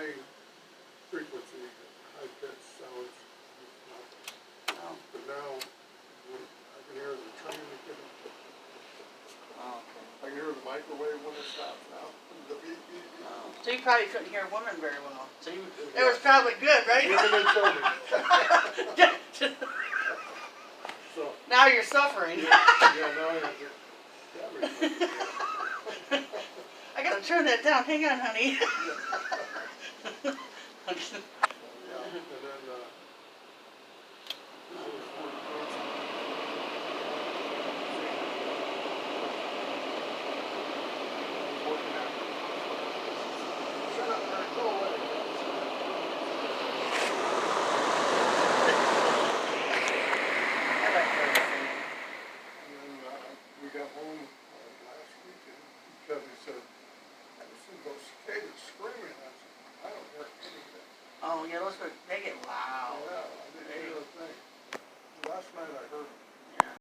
high frequency, high pitch sounds. Oh. But now, I can hear the train. Oh, okay. I can hear the microwave when it stops now. The beep, beep, beep. Oh. So you probably couldn't hear women very well. So you, it was probably good, right? Women and children. So, now you're suffering. yeah, now I have to. I gotta turn that down. Hang on, honey. Yeah, and then, we got home last weekend because he said, I listened to those cicadas screaming. I said, I don't hear anything. Oh, yeah, they get loud.